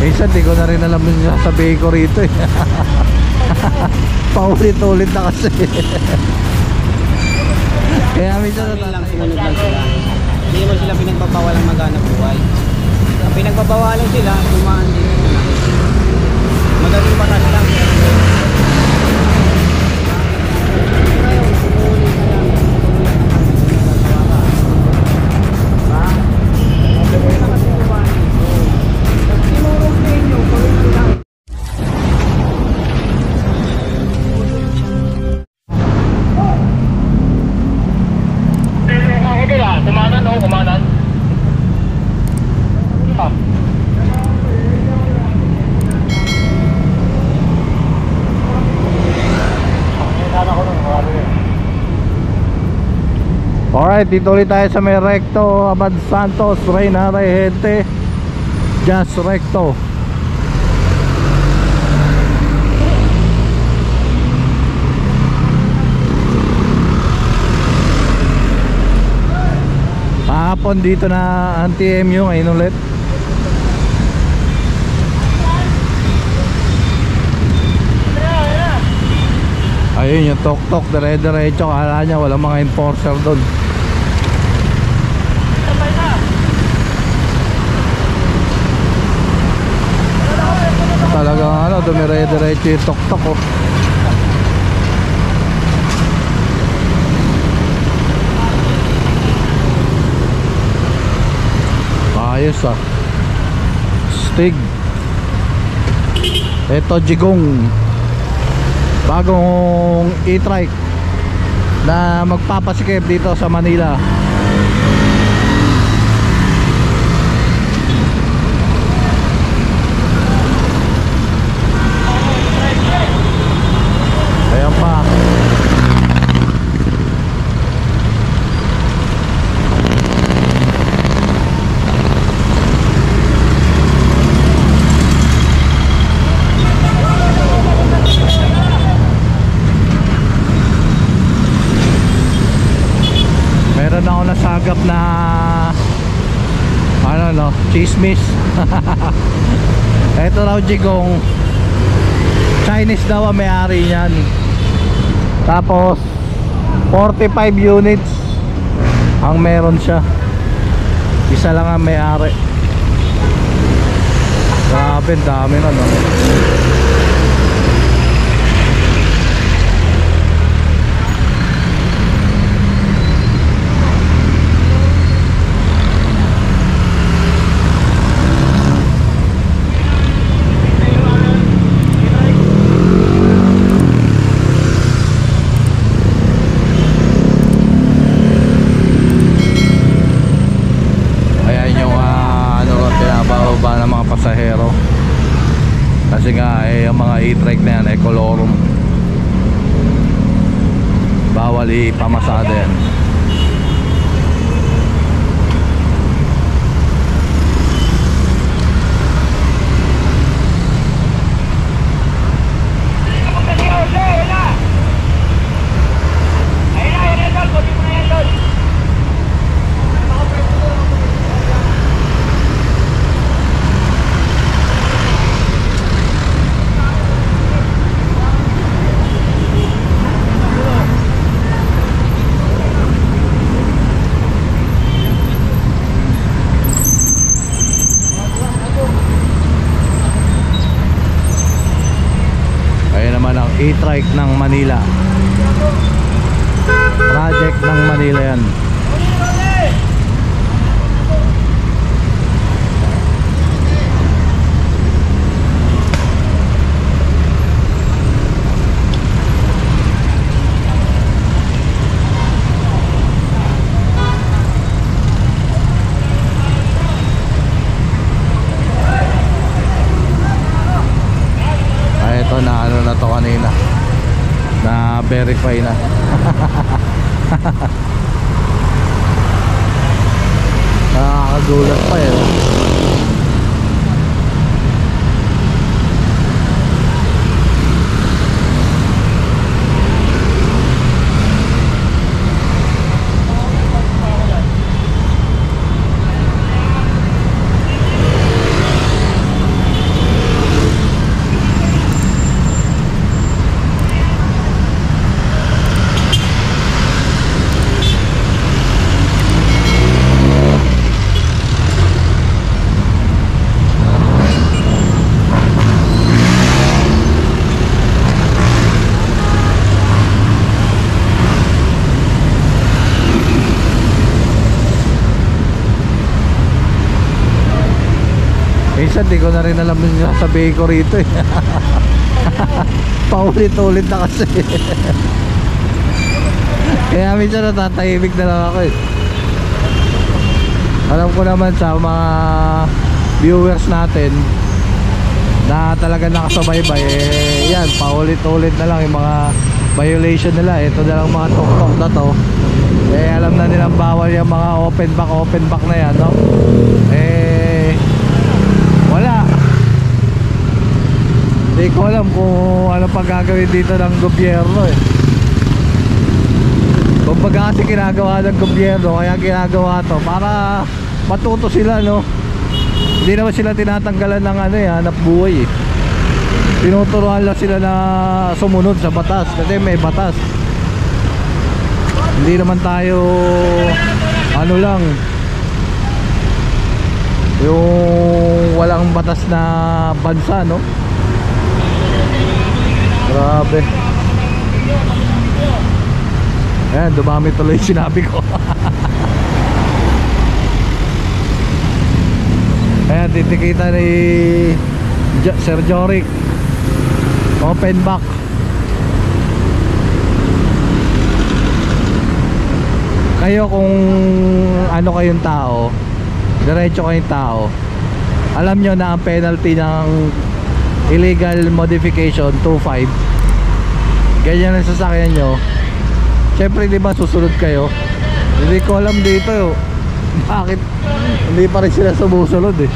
Minsan di ko na rin alam yung sasabihin ko rito eh. Paulit-ulit na kasi. Kaya minsan lang sinunod lang sila. Hindi mo sila pinagbabawalang maghanap buhay. Ang pinagbabawalan sila, tumaan din sila. Magaling batas lang. Alright, dito ulit tayo sa may recto, Abad Santos, Reyna Rehente, Just recto. Kahapon dito na anti-MU, ngayon ulit. Ayun yung tok-tok, dire-diretso. Kala niya walang mga enforcer doon. Talagang ano, dumire-diretso yung tok-tok oh. Ayos ah. Stig. Ito Jigong, bagong e-trike na magpapasikip dito sa Manila. Ayan pa. Meron ako nasagap na ano no, chismis. Ito raw Jigong, Chinese daw ang may-ari niyan. Tapos 45 units ang meron siya. Isa lang ang may-ari. Grabe, dami na no. Pasahero kasi nga eh, yung mga e-trike na yan ay kolorum, bawal ipamasada yan. E-trike ng Manila, project ng Manila yan. Ito na ano na to kanina, na verify na. Nakakagulat pa yun. Minsan di ko na rin alam yung sasabihin ko rito eh. Paulit-ulit na kasi. Kaya minsan natatahimik na lang ako eh. Alam ko naman sa mga viewers natin na talaga nakasubaybay eh, yan, paulit-ulit na lang yung mga violation nila. Ito na lang mga tok-tok na to eh, alam na nilang bawal yung mga open back na yan, no? Eh, wala. Hindi ko alam kung ano pa gagawin dito ng gobyerno eh. Kumbaga kasi ginagawa ng gobyerno, kaya ginagawa to para matuto sila, no? Hindi naman sila tinatanggalan ng ano eh, hanap buhay eh. Tinuturuan lang sila na sumunod sa batas kasi may batas. Hindi naman tayo ano lang yung walang batas na bansa, no? Grabe. Ayan, dumami tuloy yung sinabi ko. Ayan, titikita ni Sir Joric. Open back. Kayo kung ano kayong tao, diretso kayong tao, alam nyo na ang penalty ng illegal modification 2.5. Ganyan ang sasakyan nyo. Siyempre di ba susunod kayo? Hindi ko alam dito bakit hindi pa rin sila sumusunod eh.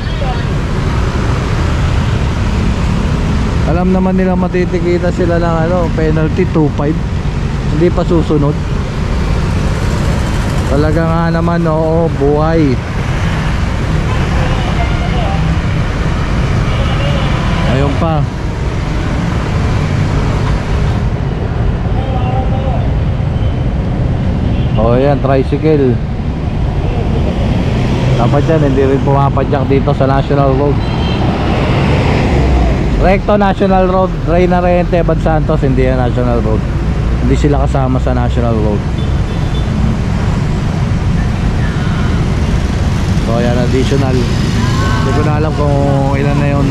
Alam naman nila matitikita sila ng ano, penalty 2.5. Hindi pa susunod. Talaga nga naman, oo, buhay. Ayun pa. Oh, yan, tricycle. Dapat yan, hindi rin pumapadyak dito sa National Road. Recto National Road, Reyna Rehente, Abad Santos, hindi yan National Road. Hindi sila kasama sa National Road. So yan, additional. Hindi ko na alam kung ilan na yun.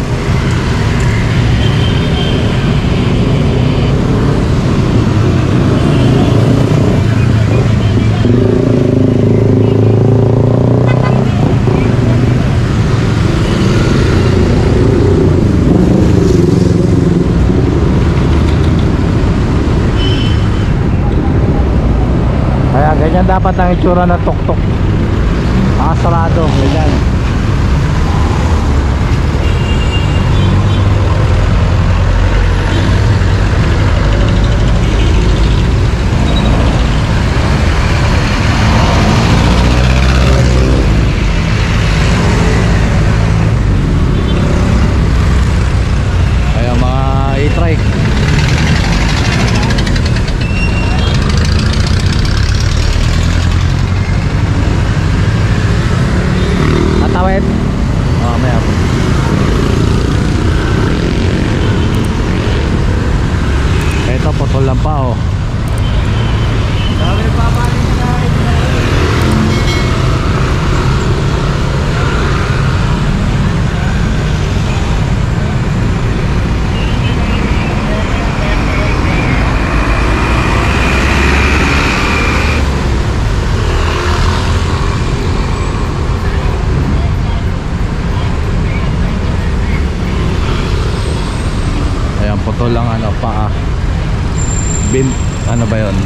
Kaya ganyan dapat ang itsura ng tuk-tuk. Sarado, ganyan. Kaya mga e-trike. Tawid. Oh, may ako. Ito putol lang pa oh. Putol lang ano, paa. Ano ba yun?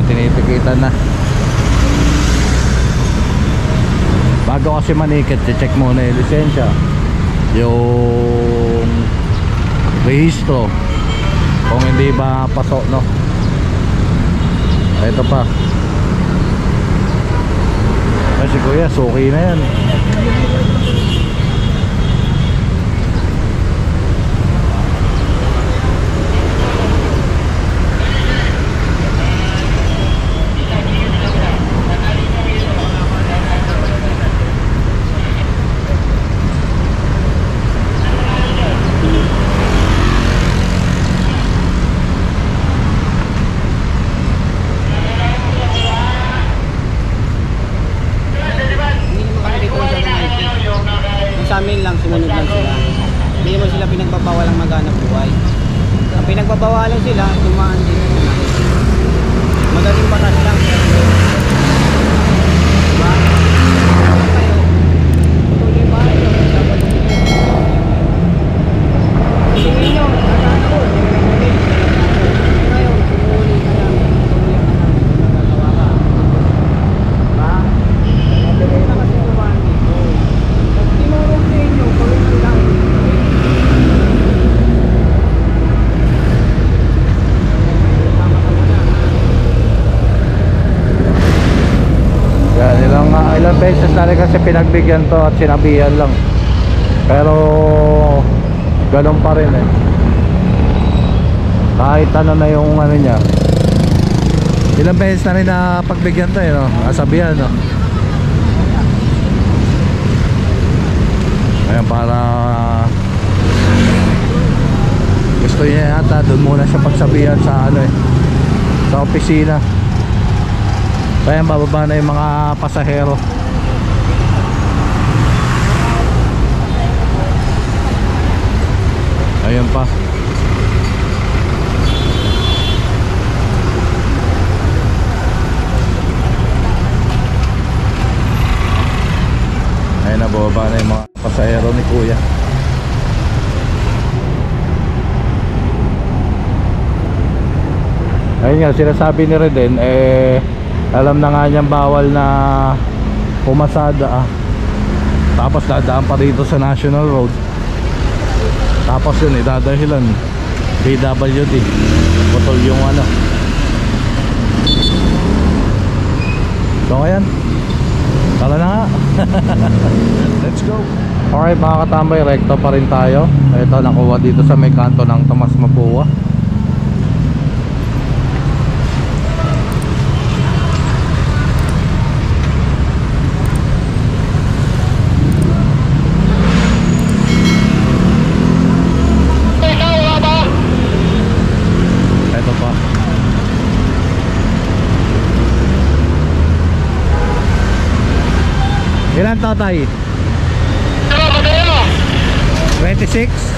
Tinitikitan na. Bago kasi manikit, check muna yung lisensya, yung rehistro, kung hindi ba pasok, no? Ito pa. Kasi kuya, suki na yan. pinagbabawalan sila, dumaan din sila. Madaling batas lang. Diba? Kayo, tuloy ba? Dapat tingin nyo, nagaan ako. Ngayon, sumuli ka lang. Tuloy ka lang. Nagagawa ka. Diba? Tuloy na kasi dumaan dito. Pag tinurong sa inyo, tuloy ka lang. Yan, ilang beses na rin kasi pinagbigyan to at sinabihan lang. Pero ganun pa rin eh. Kahit ano na yung ano niya. Ilang beses na rin na pagbigyan to eh, no? Sabihan, no? Ayan, para gusto niya yata doon muna siya pagsabihan sa ano eh, sa opisina. Kaya bababa na yung mga pasahero. Ayun pa. Ayun na, bababa na yung mga pasahero ni Kuya. Ayun nga, sinasabi ni Reden alam na nga niyang bawal na pumasada tapos dadaan pa dito sa National Road, tapos yun idadahilan PWD, putol yung ano. So ayan, tala na nga. Let's go. Alright mga katambay, rekto pa rin tayo. Ito, nakuha dito sa may kanto ng Tomas Mapua. Ilan tatay? 26?